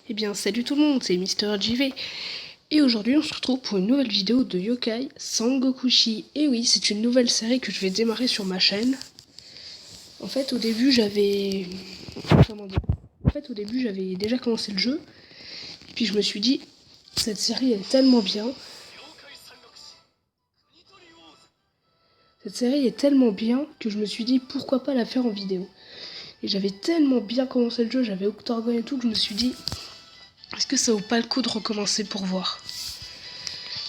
Eh bien salut tout le monde, c'est Mister JV. Et aujourd'hui on se retrouve pour une nouvelle vidéo de Yokai Sangokushi. Et oui, c'est une nouvelle série que je vais démarrer sur ma chaîne. En fait au début j'avais... au début j'avais déjà commencé le jeu. Et puis je me suis dit, cette série est tellement bien. Cette série est tellement bien que je me suis dit pourquoi pas la faire en vidéo. Et j'avais tellement bien commencé le jeu, j'avais Octorgon et tout, que je me suis dit, est-ce que ça vaut pas le coup de recommencer pour voir?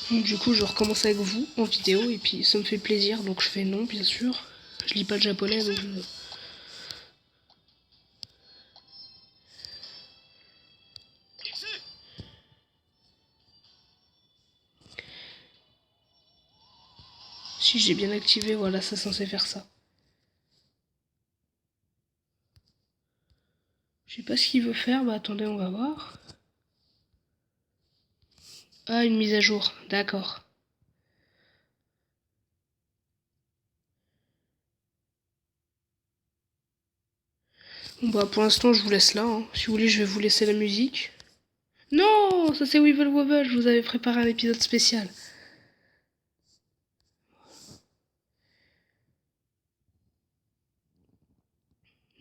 Donc du coup je recommence avec vous en vidéo et puis ça me fait plaisir, donc je fais non bien sûr. Je lis pas le japonais donc je... Si j'ai bien activé, voilà, c'est censé faire ça. Je sais pas ce qu'il veut faire, bah attendez on va voir. Ah, une mise à jour, d'accord. Bon bah pour l'instant je vous laisse là, hein. Si vous voulez je vais vous laisser la musique. Non, ça c'est Weevil Wobble, je vous avais préparé un épisode spécial.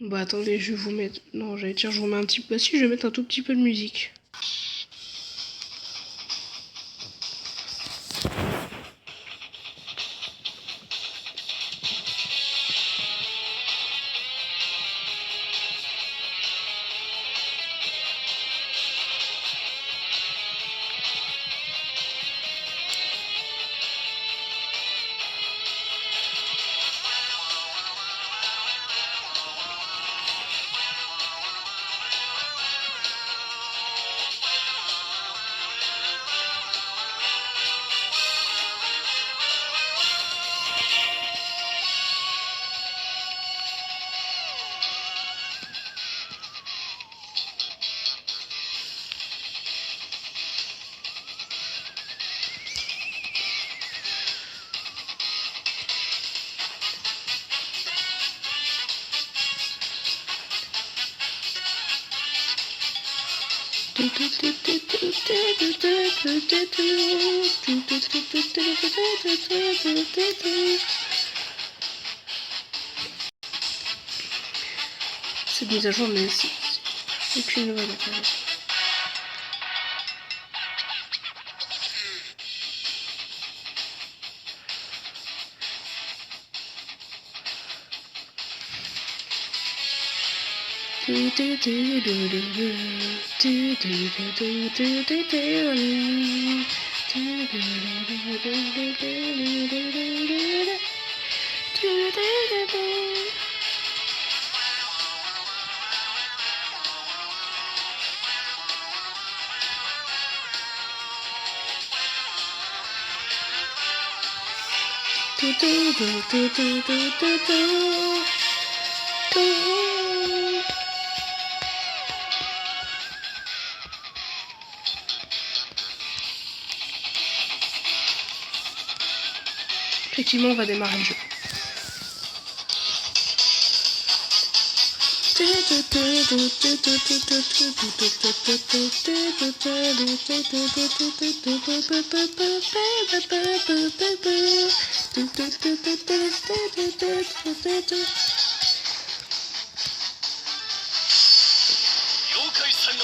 Bah attendez, je vais vous mettre... Non, j'allais dire je vous mets un petit peu... Bah si, je vais mettre un tout petit peu de musique. Cette mise à jour, mais c'est aucune nouvelle intéressante. Effectivement, on va démarrer le jeu.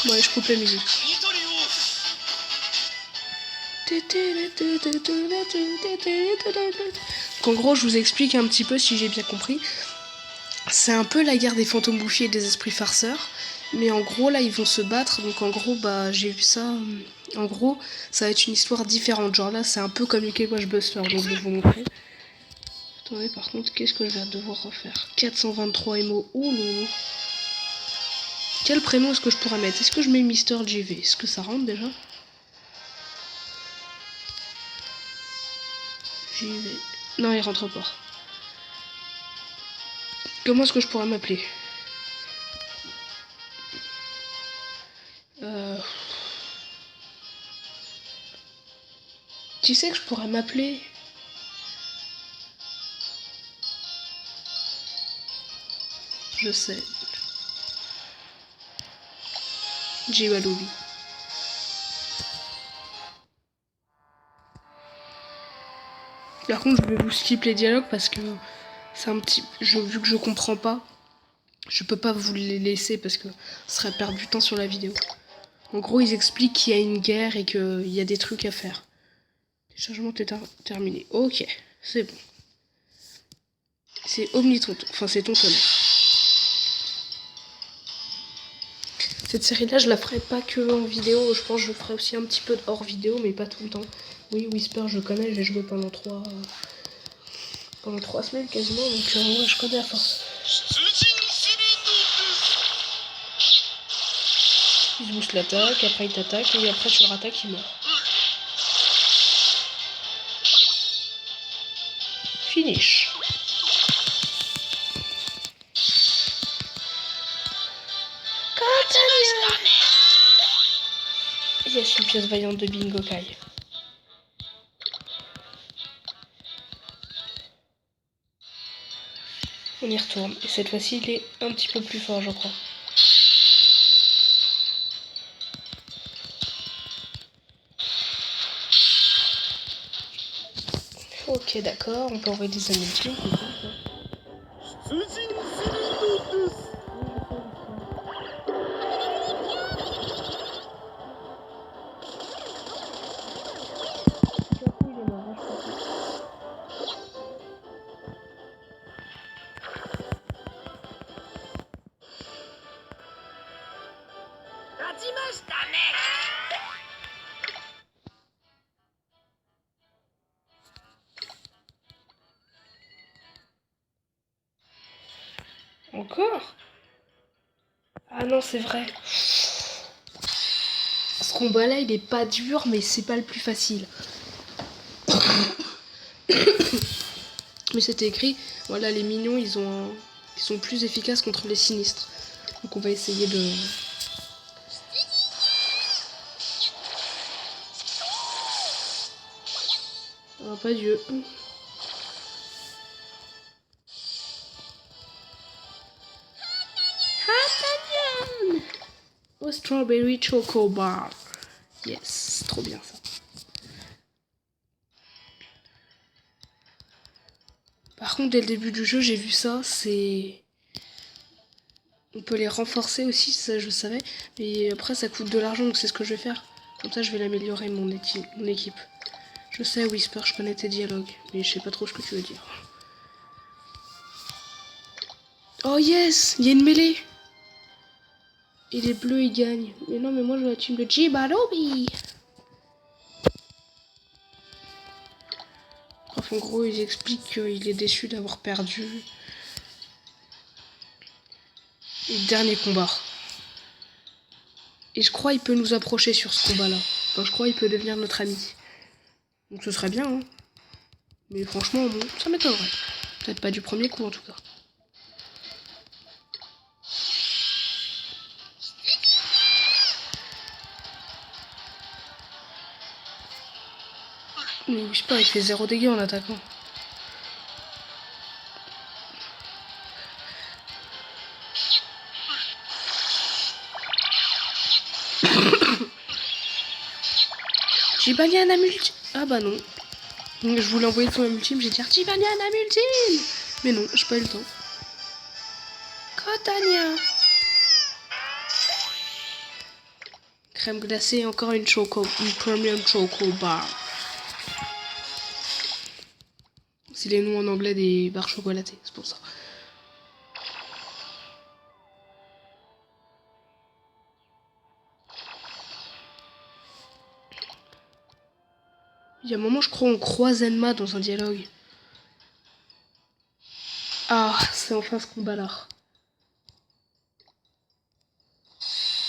Ouais, je coupe la musique. Donc en gros, je vous explique un petit peu si j'ai bien compris. C'est un peu la guerre des fantômes bouffis et des esprits farceurs. Mais en gros, là, ils vont se battre. Donc en gros, bah, j'ai vu ça. En gros, ça va être une histoire différente. Genre là, c'est un peu comme UK Washbuster. Donc je vais vous montrer. Attendez, par contre, qu'est-ce que je vais devoir refaire? 423 MO. Ouh loulou. Quel prénom est-ce que je pourrais mettre? Est-ce que je mets Mister JV? Est-ce que ça rentre déjà? JV. Non, il rentre pas. Comment est-ce que je pourrais m'appeler? Tu sais que je pourrais m'appeler... Je sais. Jiwalubi. Par contre, je vais vous skip les dialogues parce que c'est un petit... vu que je comprends pas, je peux pas vous les laisser parce que ce serait perdre du temps sur la vidéo. En gros, ils expliquent qu'il y a une guerre et qu'il y a des trucs à faire. Le chargement est terminé. Ok, c'est bon. C'est Omnitonton. Enfin, c'est Tontonner. Cette série-là, je la ferai pas que en vidéo. Je pense que je ferai aussi un petit peu hors vidéo, mais pas tout le temps. Oui, Whisper, je connais. J'ai joué pendant 3 semaines quasiment. Donc, ouais, je connais à force. Il se booste l'attaque, après il t'attaque, et après tu le rattaques, il meurt. Finish. Yes, une pièce vaillante de Bingo Kai. On y retourne. Et cette fois-ci, il est un petit peu plus fort, je crois. Ok, d'accord. On peut envoyer des amultis. Encore? Ah non, c'est vrai. Ce combat-là, il est pas dur, mais c'est pas le plus facile. Mais c'était écrit, voilà, les mignons, ils sont plus efficaces contre les sinistres. Donc on va essayer de... Oh, pas Dieu. Oh, Strawberry Choco Bar. Yes, trop bien ça. Par contre, dès le début du jeu, j'ai vu ça, c'est... On peut les renforcer aussi, ça je savais. Mais après, ça coûte de l'argent, donc c'est ce que je vais faire. Comme ça, je vais l'améliorer, mon équipe. Je sais, Whisper, je connais tes dialogues, mais je sais pas trop ce que tu veux dire. Oh yes, il y a une mêlée. Et les bleus, ils gagnent. Mais non, mais moi, je veux la team de Jibarobi. Bref, en gros, ils expliquent qu'il est déçu d'avoir perdu. Et dernier combat. Et je crois qu'il peut nous approcher sur ce combat-là. Enfin, je crois qu'il peut devenir notre ami. Donc ce serait bien, hein. Mais franchement, bon, ça m'étonnerait. Peut-être pas du premier coup, en tout cas. Mais je sais pas, il fait 0 dégâts en attaquant. Jibanian multi. Ah bah non. Je voulais envoyer son ultime, j'ai dit Jibanian ultime. Mais non, j'ai pas eu le temps. Cotania. Crème glacée, encore une premium choco bar. C'est les noms en anglais des barres chocolatées, c'est pour ça. Il y a un moment, je crois, on croise Enma dans un dialogue. Ah, c'est enfin ce combat-là.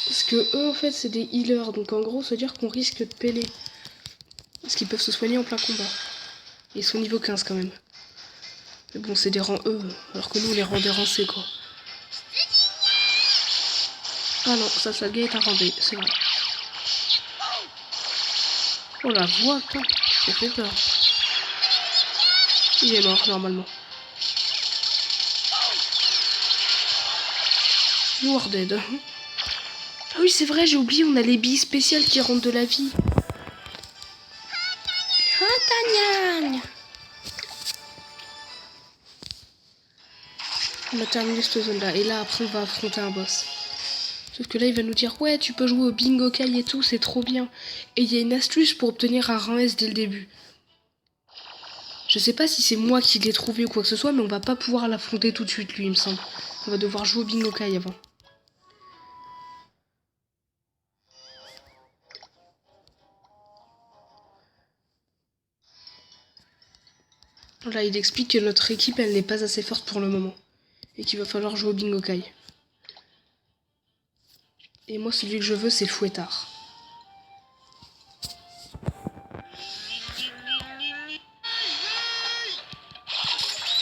Parce que eux, en fait, c'est des healers. Donc en gros, ça veut dire qu'on risque de péler. Parce qu'ils peuvent se soigner en plein combat. Et ils sont niveau 15 quand même. Mais bon, c'est des rangs E. Alors que nous, on les rend dérancés, quoi. Ah non, ça est un rang D, c'est vrai. Oh la voix, attends. Ça fait peur. Il est mort, normalement. You are dead. Ah oui, c'est vrai, j'ai oublié, on a les billes spéciales qui rendent de la vie. terminer cette zone-là. Et là, après, on va affronter un boss. Sauf que là, il va nous dire, ouais, tu peux jouer au bingo kai et tout, c'est trop bien. Et il y a une astuce pour obtenir un rang S dès le début. Je sais pas si c'est moi qui l'ai trouvé ou quoi que ce soit, mais on va pas pouvoir l'affronter tout de suite, lui, il me semble. On va devoir jouer au bingo kai avant. Là, il explique que notre équipe, elle n'est pas assez forte pour le moment. Et qu'il va falloir jouer au bingo kai. Et moi, celui que je veux, c'est Fouettard.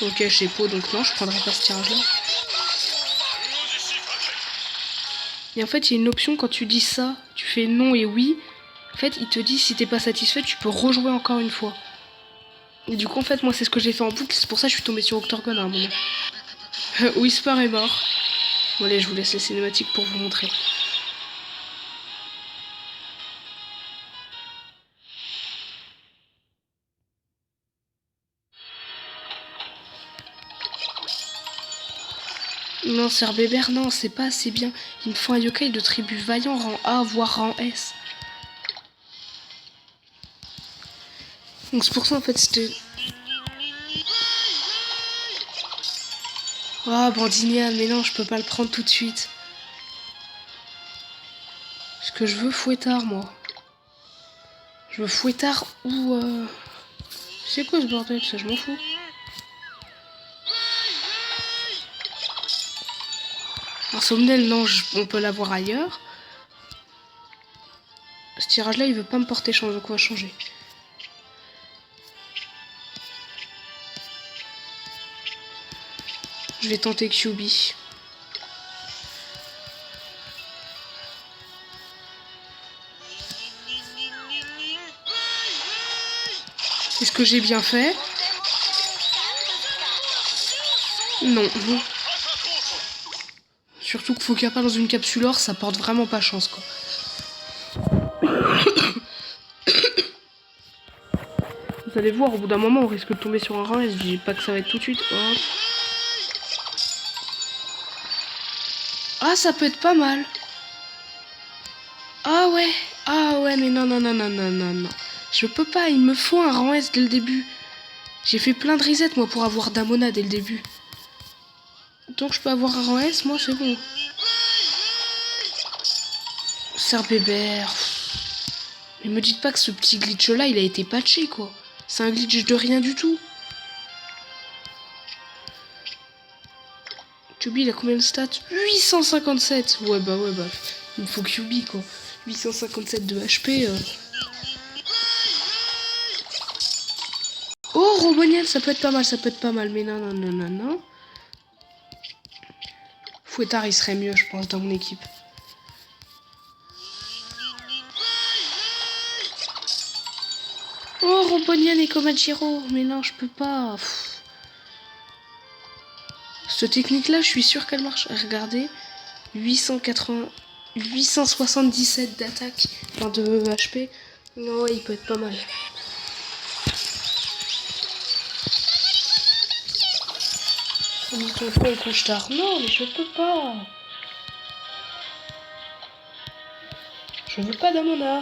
Ok, chez Po, donc non, je prendrai pas ce tirage-là. Et en fait, il y a une option quand tu dis ça, tu fais non et oui. En fait, il te dit si t'es pas satisfait, tu peux rejouer encore une fois. Et du coup, en fait, moi, c'est ce que j'ai fait en boucle. C'est pour ça que je suis tombée sur Octorgon à un moment. Whisper est mort. Bon, allez, je vous laisse les cinématiques pour vous montrer. Non, Sir Bébert, non, c'est pas assez bien. Il me faut un yokai de tribu vaillant rang A, voire rang S. Donc c'est pour ça, en fait, c'était... Ah, Brandinian, mais non, je peux pas le prendre tout de suite. Parce que je veux Fouettard, moi. Je veux Fouettard ou... C'est quoi ce bordel, ça, je m'en fous. Un Somnel, non, on peut l'avoir ailleurs. Ce tirage-là, il veut pas me porter chance, donc on va changer. Je vais tenter QB. Est-ce que j'ai bien fait? Non. Surtout que Focapa dans une capsule or, ça porte vraiment pas chance, quoi. Vous allez voir, au bout d'un moment, on risque de tomber sur un rang et je dis pas que ça va être tout de suite. Oh. Ah, ça peut être pas mal. Ah ouais, mais non, non, non, non, non, non, non. Je peux pas, il me faut un rang S dès le début. J'ai fait plein de resets, moi, pour avoir Damona dès le début. Donc je peux avoir un rang S, moi, c'est bon. Sir Bébert. Mais me dites pas que ce petit glitch-là, il a été patché, quoi. C'est un glitch de rien du tout. QB, il a combien de stats? 857. Ouais, bah, il me faut QB, quoi. 857 de HP. Oh, Roboniel, ça peut être pas mal, ça peut être pas mal. Mais non, non, non, non, non. Fouettard, il serait mieux, je pense, dans mon équipe. Oh, Roboniel et Komachiro. Mais non, je peux pas. Pff. Cette technique-là, je suis sûre qu'elle marche. Regardez. 877 d'attaque. Enfin, de HP. Non, ouais, il peut être pas mal. On ton front couche tard. Non, mais je peux pas. Je veux pas d'Amona.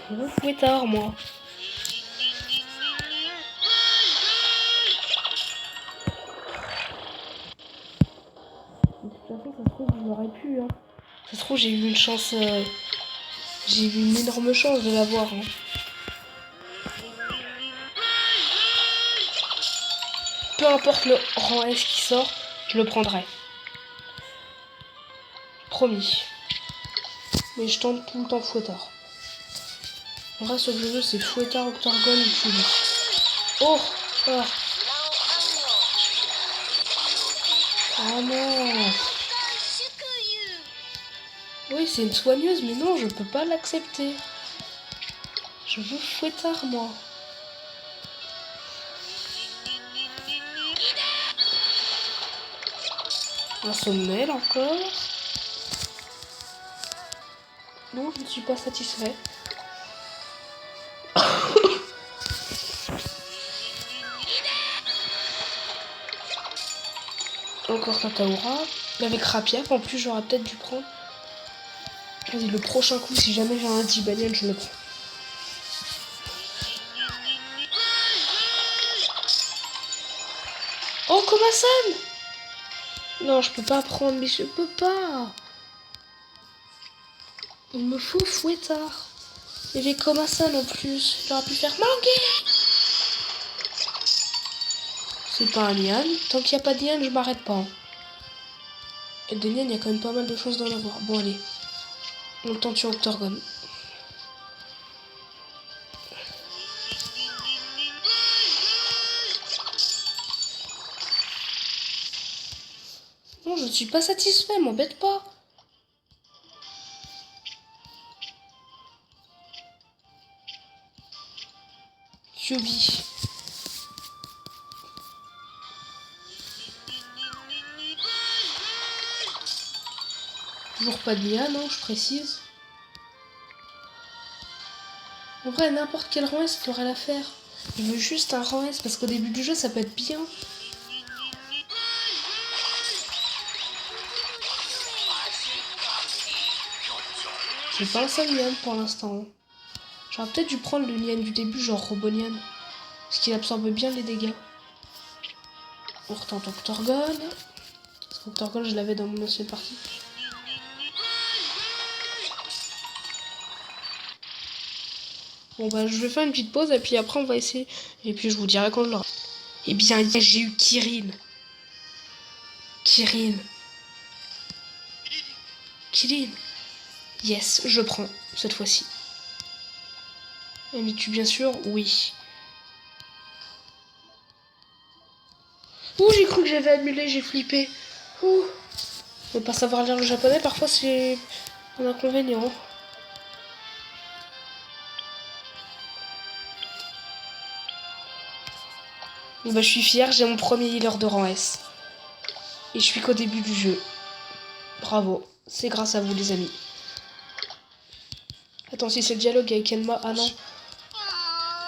Je veux Fouettard, moi. De toute façon, ça se trouve, je l'aurais pu. Hein. Ça se trouve, j'ai eu une chance. J'ai eu une énorme chance de l'avoir. Hein. Peu importe le rang S qui sort, je le prendrai. Promis. Mais je tente tout le temps Fouettard. En vrai, ce que je veux, c'est Fouettard, Octorgon ou Chuli. Oh, oh. Ah non. Oui, c'est une soigneuse, mais non, je peux pas l'accepter. Je veux Fouettard, moi. Un sommeil encore. Non, je ne suis pas satisfait. Encore Tataora. Avec Rapiaf, en plus, j'aurais peut-être dû prendre. Vas-y, le prochain coup, si jamais j'ai un Jibanian, je le prends. Oh, Komasan! Non, je peux pas prendre, mais je peux pas. Il me faut Fouettard. Il y avait Komasan en plus. J'aurais pu faire manguer. C'est pas un Nian. Tant qu'il n'y a pas de Nian, je m'arrête pas. Et des Nian, il y a quand même pas mal de chances d'en avoir. Bon, allez. On le tente sur Octorgon. Non, je ne suis pas satisfait, m'embête pas. Kyubi. Toujours pas de Nian, non, je précise. En vrai, n'importe quel rang S ferait l'affaire. Je veux juste un rang S parce qu'au début du jeu, ça peut être bien. J'ai pas un seul Nian pour l'instant. J'aurais peut-être dû prendre le Nian du début, genre Robonian. Parce qu'il absorbe bien les dégâts. On retente Octorgon. Parce qu'Octorgon, je l'avais dans mon ancienne partie. Bon bah je vais faire une petite pause et puis après on va essayer. Et puis je vous dirai quand je l'aurai. Eh bien j'ai eu Kirin. Kirin. Yes, je prends cette fois-ci. Elle tue bien sûr, oui. Ouh, j'ai cru que j'avais annulé, j'ai flippé. Ouh. Ne pas savoir lire le japonais, parfois c'est un inconvénient. Bon bah je suis fière, j'ai mon premier healer de rang S. Et je suis qu'au début du jeu. Bravo, c'est grâce à vous les amis. Attends, si c'est le dialogue avec Enma, ah non.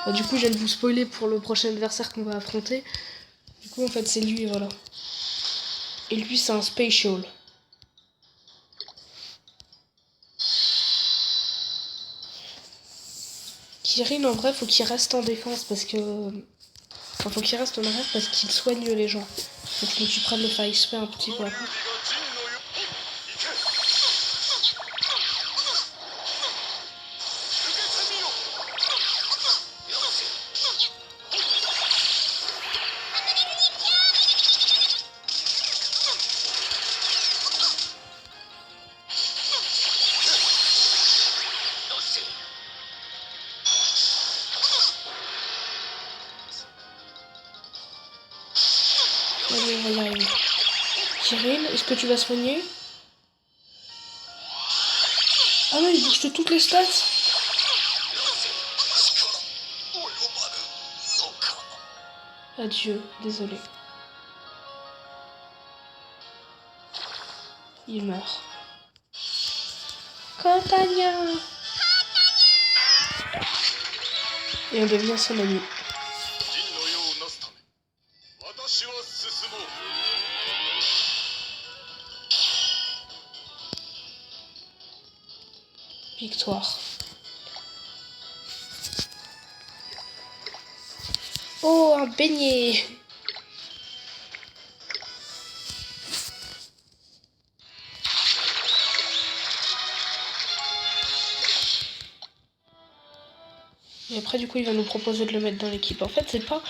Bah, du coup je viens de vous spoiler pour le prochain adversaire qu'on va affronter. Du coup en fait c'est lui, voilà. Et lui c'est un spatial. Kirin en vrai faut qu'il reste en défense parce que... Enfin faut qu'il reste en arrière parce qu'il soigne les gens. Donc je me suis prêt de le faire XP un petit peu après. Allez, on va y arriver. Kirin, est-ce que tu vas soigner? Ah non, il booste toutes les stats. Adieu, désolé. Il meurt. Cotagna. Et on devient son ami. Victoire. Oh, un beignet. Et après, du coup, il va nous proposer de le mettre dans l'équipe. En fait, c'est pas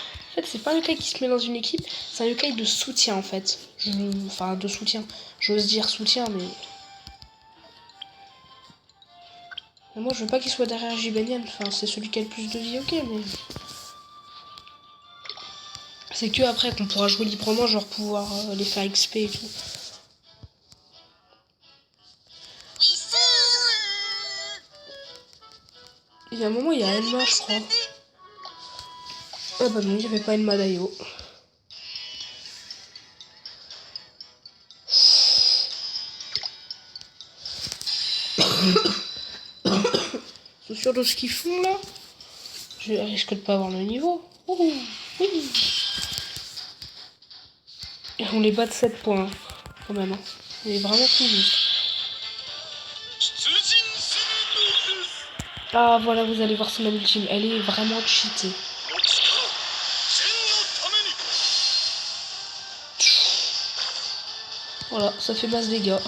un yokai qui se met dans une équipe, c'est un yokai de soutien, en fait. Enfin, de soutien. J'ose dire soutien, mais... Moi, je veux pas qu'il soit derrière Jibanian. Enfin, c'est celui qui a le plus de vie, ok, mais... C'est que après qu'on pourra jouer librement, genre pouvoir les faire XP et tout. Il y a un moment, il y a Enma, je crois. Ah bah non, il n'y avait pas Enma Daio. Ils sont sûrs de ce qu'ils font là? Je risque de pas avoir le niveau. Ouh, oui. On les bat de 7 points, hein, quand même. Hein. Il est vraiment tout juste. Ah, voilà, vous allez voir son ultime. Elle est vraiment cheatée. Voilà, ça fait masse dégâts.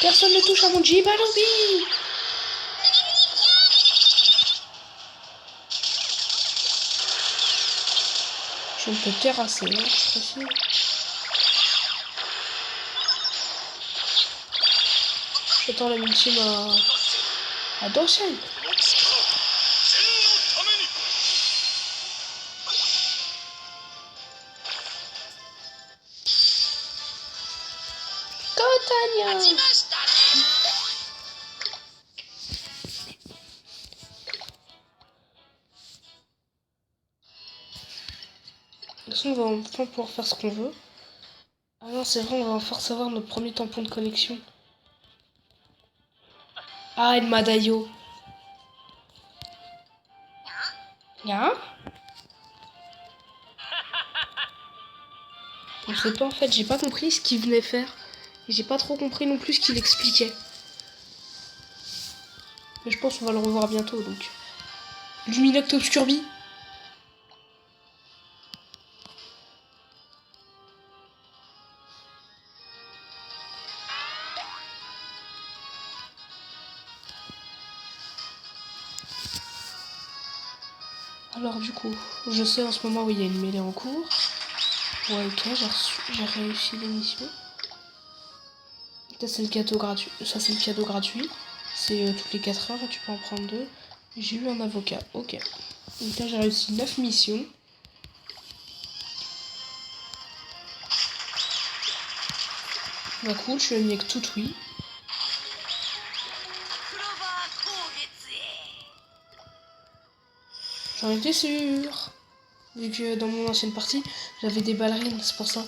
Personne ne touche à mon Jibalobi. Je peux terrasser, hein, je suis J'attends la ultime à Dawson. Totania. De toute façon, on va enfin pouvoir faire ce qu'on veut. Ah non, c'est vrai, on va enfin savoir notre premier tampon de connexion. Ah, El Madayo. Hein? Je sais pas, en fait, j'ai pas compris ce qu'il venait faire. Et j'ai pas trop compris non plus ce qu'il expliquait. Mais je pense qu'on va le revoir bientôt, donc. Luminocte Obscurbi. Alors du coup, je sais en ce moment où il y a une mêlée en cours. Ouais, ok, j'ai réussi l'émission. Ça c'est le cadeau gratuit. Ça c'est le cadeau gratuit. C'est toutes les 4 heures et tu peux en prendre 2. J'ai eu un avocat, ok. Donc là j'ai réussi 9 missions. Bah cool, je suis ami avec Toutoui. J'en étais sûr. Vu que dans mon ancienne partie, j'avais des ballerines, c'est pour ça.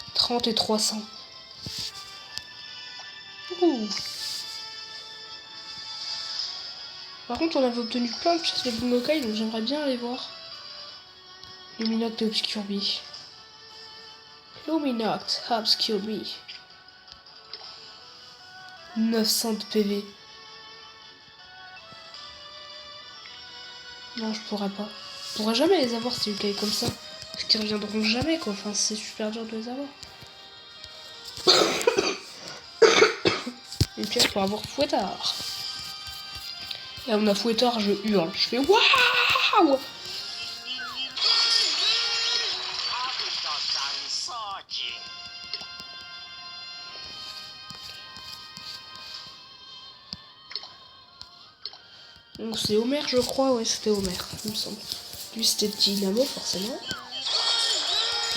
« 30 et 300. Ouh. Par contre, on avait obtenu plein de pièces de Bumokai, donc j'aimerais bien aller voir. Luminocte et Obscurbi. Luminocte, Obscurbi. 900 de PV. Non, je pourrais pas. Je pourrais jamais les avoir ces Ukai comme ça. Parce qu'ils reviendront jamais, quoi. Enfin, c'est super dur de les avoir. Une pièce pour avoir Fouettard. Et on a Fouettard, je hurle. Je fais waouh. Donc c'est Homer, je crois. Ouais, c'était Homer, il me semble. Lui, c'était Dynamo, forcément.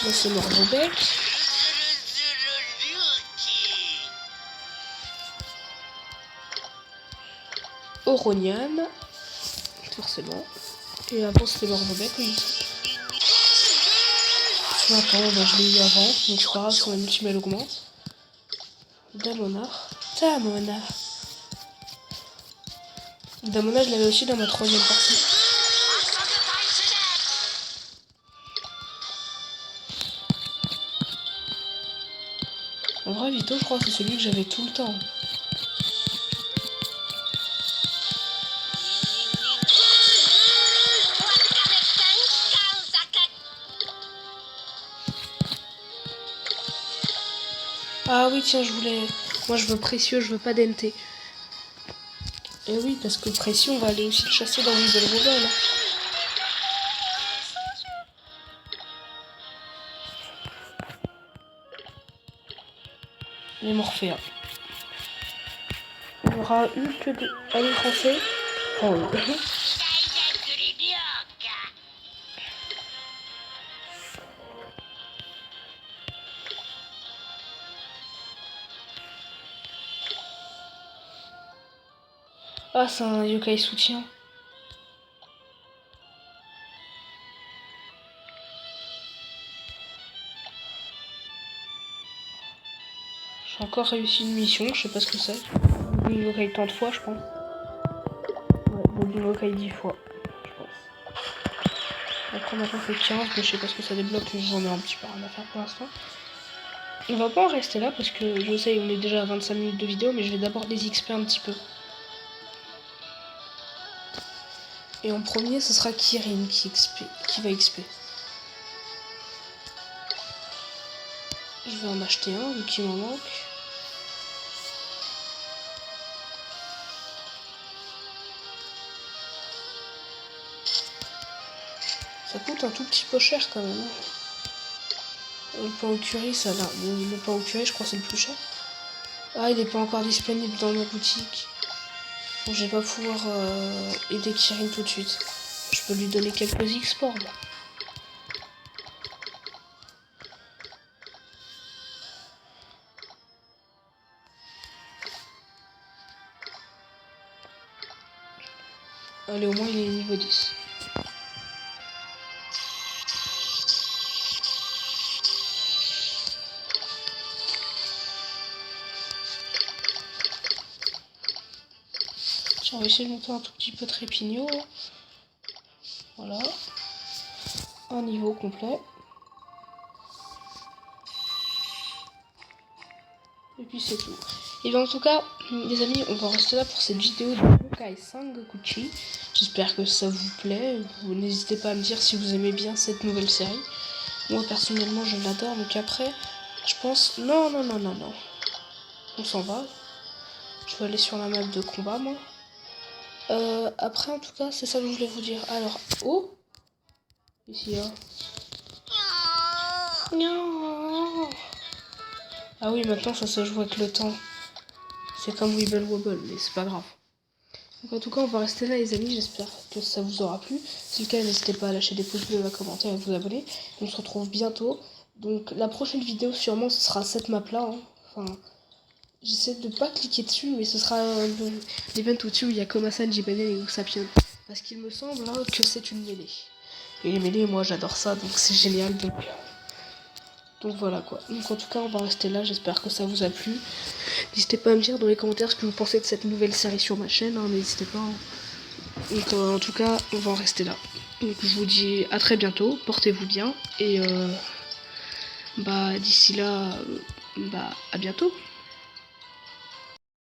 Là, c'est Morgobec. Oronian. Forcément. Et avant, c'était Morgobec, oui. Attends, bah, je l'ai eu avant. Donc, je crois que son ultime, elle augmente. Damona. Damona, je l'avais aussi dans ma 3ème partie. En vrai, Vito, je crois que c'est celui que j'avais tout le temps. Ah oui, tiens, je voulais... Moi, je veux précieux, je veux pas d'NT. Et oui, parce que précieux, on va aller aussi le chasser dans Weevil Revel. Les Morphéens. On aura eu que de... Allez, français. Oh, oui. Ah, c'est un yokai soutien. J'ai encore réussi une mission, je sais pas ce que c'est. Bowling Locaille tant de fois, je pense. Ouais, Bowling Locaille 10 fois, je pense. Après, maintenant, fait 15, mais je sais pas ce que ça débloque, j'en ai un petit peu rien à faire pour l'instant. On va pas en rester là parce que je sais, on est déjà à 25 minutes de vidéo, mais je vais d'abord les XP un petit peu. Et en premier, ce sera Kirin qui va XP. Je vais en acheter un vu qu'il m'en manque. Ça coûte un tout petit peu cher quand même. Le pain au curry, ça là. Le pain au curry, je crois que c'est le plus cher. Ah, il n'est pas encore disponible dans ma boutique. Bon, je vais pas pouvoir aider Kirin tout de suite. Je peux lui donner quelques exports là. Allez, au moins il est niveau 10. Tiens, on va essayer de monter un tout petit peu Trépignot. Voilà. Un niveau complet. Et puis c'est tout. Et bien en tout cas, les amis, on va rester là pour cette vidéo de Honkai Sangokuchi. J'espère que ça vous plaît. Vous n'hésitez pas à me dire si vous aimez bien cette nouvelle série. Moi personnellement je l'adore, donc après je pense... Non. On s'en va. Je vais aller sur la map de combat moi. Après en tout cas c'est ça que je voulais vous dire. Alors, oh, ici là. Ah oui, maintenant ça se joue avec le temps. C'est comme Wibble Wobble, mais c'est pas grave. Donc en tout cas on va rester là les amis, j'espère que ça vous aura plu. Si c'est le cas, n'hésitez pas à lâcher des pouces bleus, à commenter, à vous abonner. On se retrouve bientôt. Donc la prochaine vidéo sûrement ce sera cette map là. Enfin, j'essaie de pas cliquer dessus, mais ce sera l'event au-dessus où il y a Komasan, Jibane et Usapion. Parce qu'il me semble que c'est une mêlée. Et les mêlées, moi j'adore ça, donc c'est génial. Donc voilà quoi. Donc en tout cas on va rester là, j'espère que ça vous a plu. N'hésitez pas à me dire dans les commentaires ce que vous pensez de cette nouvelle série sur ma chaîne, n'hésitez pas. Donc en tout cas on va en rester là. Donc je vous dis à très bientôt, portez-vous bien et d'ici là, à bientôt.